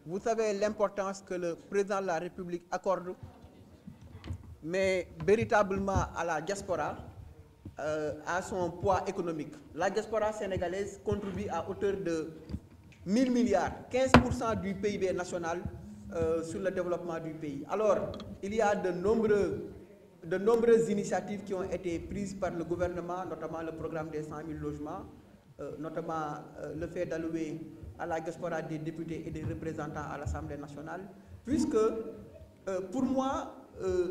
vous savez l'importance que le président de la République accorde, mais véritablement à la diaspora, à son poids économique. La diaspora sénégalaise contribue à hauteur de 1000 milliards, 15% du PIB national sur le développement du pays. Alors, il y a de nombreuses initiatives qui ont été prises par le gouvernement, notamment le programme des 100 000 logements, notamment le fait d'allouer à la diaspora des députés et des représentants à l'Assemblée nationale, puisque pour moi,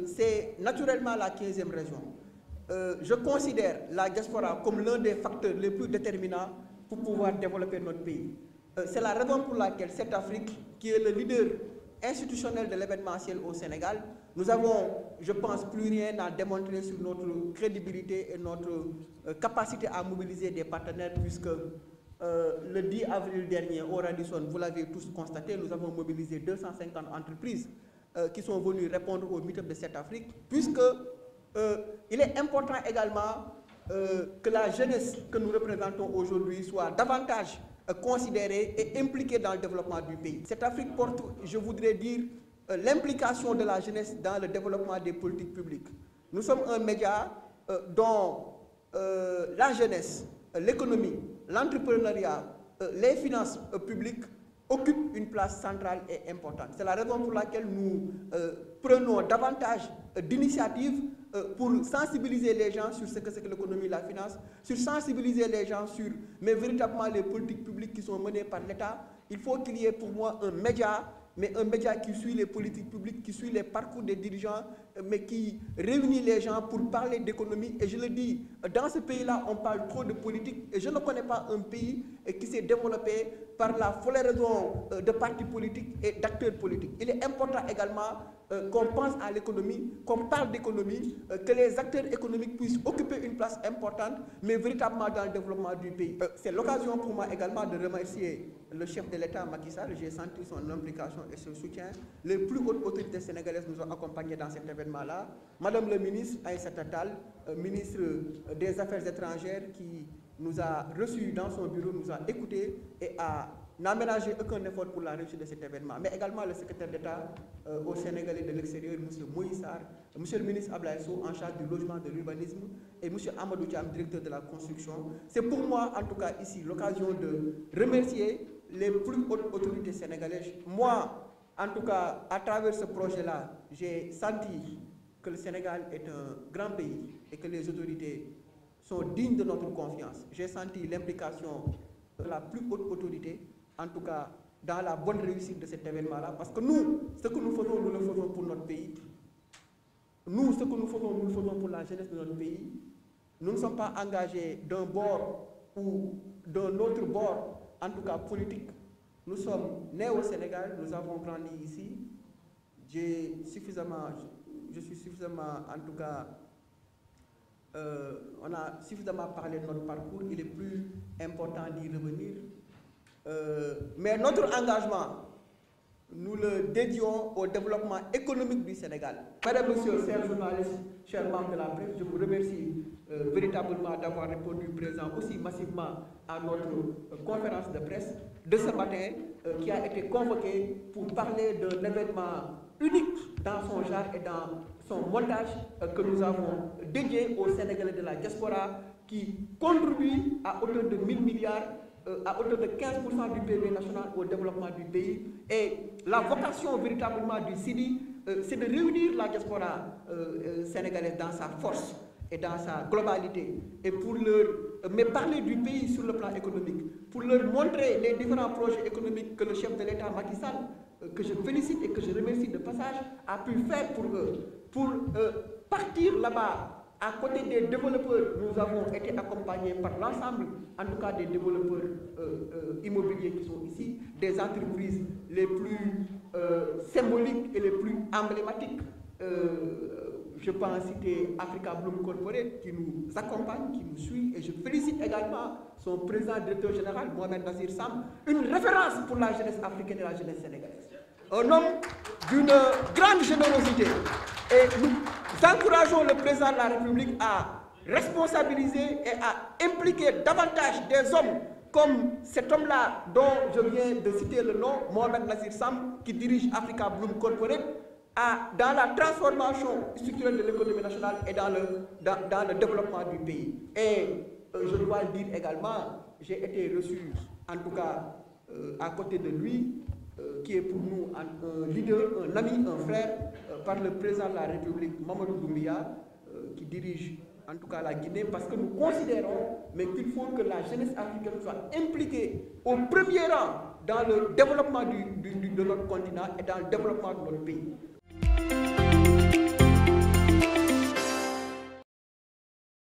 c'est naturellement la 15e région. Je considère la diaspora comme l'un des facteurs les plus déterminants pour pouvoir développer notre pays. C'est la raison pour laquelle cette Afrique, qui est le leader institutionnel de l'événementiel au Sénégal, nous avons, je pense, plus rien à démontrer sur notre crédibilité et notre capacité à mobiliser des partenaires, puisque le 10 avril dernier, au Radisson, vous l'avez tous constaté, nous avons mobilisé 250 entreprises qui sont venues répondre au meet-up de cette Afrique, puisque il est important également que la jeunesse que nous représentons aujourd'hui soit davantage considérée et impliquée dans le développement du pays. Cette Afrique porte, je voudrais dire, l'implication de la jeunesse dans le développement des politiques publiques. Nous sommes un média dont la jeunesse, l'économie, l'entrepreneuriat, les finances publiques occupent une place centrale et importante. C'est la raison pour laquelle nous prenons davantage d'initiatives pour sensibiliser les gens sur ce que c'est que l'économie et la finance, sur sensibiliser les gens sur, mais véritablement les politiques publiques qui sont menées par l'État. Il faut qu'il y ait pour moi un média, mais un média qui suit les politiques publiques, qui suit les parcours des dirigeants, mais qui réunit les gens pour parler d'économie. Et je le dis, dans ce pays-là, on parle trop de politique, et je ne connais pas un pays qui s'est développé par la floraison de partis politiques et d'acteurs politiques. Il est important également qu'on pense à l'économie, qu'on parle d'économie, que les acteurs économiques puissent occuper une place importante, mais véritablement dans le développement du pays. C'est l'occasion pour moi également de remercier le chef de l'État, Macky Sall. J'ai senti son implication et son soutien. Les plus hautes autorités sénégalaises nous ont accompagnés dans cet événement-là. Madame le ministre Aïssata Tall, ministre des Affaires étrangères, qui nous a reçus dans son bureau, nous a écoutés et n'a ménagé aucun effort pour la réussite de cet événement. Mais également le secrétaire d'État au Sénégalais de l'extérieur, M. Moïse Sarr, M. le ministre Ablaye Sow en charge du logement, de l'urbanisme, et M. Amadou Thiam, directeur de la construction. C'est pour moi, en tout cas ici, l'occasion de remercier les plus hautes autorités sénégalaises. Moi, en tout cas, à travers ce projet-là, j'ai senti que le Sénégal est un grand pays et que les autorités sont dignes de notre confiance. J'ai senti l'implication de la plus haute autorité, en tout cas dans la bonne réussite de cet événement-là, parce que nous, ce que nous faisons, nous le faisons pour notre pays. Nous, ce que nous faisons, nous le faisons pour la jeunesse de notre pays. Nous ne sommes pas engagés d'un bord ou d'un autre bord, en tout cas politique. Nous sommes nés au Sénégal, nous avons grandi ici. Je suis suffisamment, en tout cas, on a suffisamment parlé de notre parcours, il est plus important d'y revenir. Mais notre engagement, nous le dédions au développement économique du Sénégal. Mesdames, Messieurs, chers journalistes, chers membres de la presse, je vous remercie véritablement d'avoir répondu présent aussi massivement à notre conférence de presse de ce matin qui a été convoquée pour parler d'un événement unique dans son genre et dans son montage que nous avons dédié aux Sénégalais de la diaspora qui contribue à hauteur de 1000 milliards, à hauteur de 15% du PIB national au développement du pays. Et la vocation véritablement du CIDI, c'est de réunir la diaspora sénégalaise dans sa force et dans sa globalité, et pour mais parler du pays sur le plan économique, pour leur montrer les différents projets économiques que le chef de l'État, Macky Sall, que je félicite et que je remercie de passage, a pu faire pour eux, pour partir là-bas. À côté des développeurs, nous avons été accompagnés par l'ensemble, en tout cas des développeurs immobiliers qui sont ici, des entreprises les plus symboliques et les plus emblématiques. Je peux en citer Africa Bloom Corporate qui nous accompagne, qui nous suit, et je félicite également son président directeur général, Mohamed Nazir Sam, une référence pour la jeunesse africaine et la jeunesse sénégalaise. Un homme d'une grande générosité. Et nous encourageons le président de la République à responsabiliser et à impliquer davantage des hommes comme cet homme-là dont je viens de citer le nom, Mohamed Nazir Sam, qui dirige Africa Bloom Corporate, dans la transformation structurelle de l'économie nationale et dans le développement du pays. Et je dois le dire également, j'ai été reçu, en tout cas à côté de lui, qui est pour nous un leader, un ami, un frère, par le président de la République, Mamadou Doumbia, qui dirige en tout cas la Guinée, parce que nous considérons qu'il faut que la jeunesse africaine soit impliquée au premier rang dans le développement de notre continent et dans le développement de notre pays.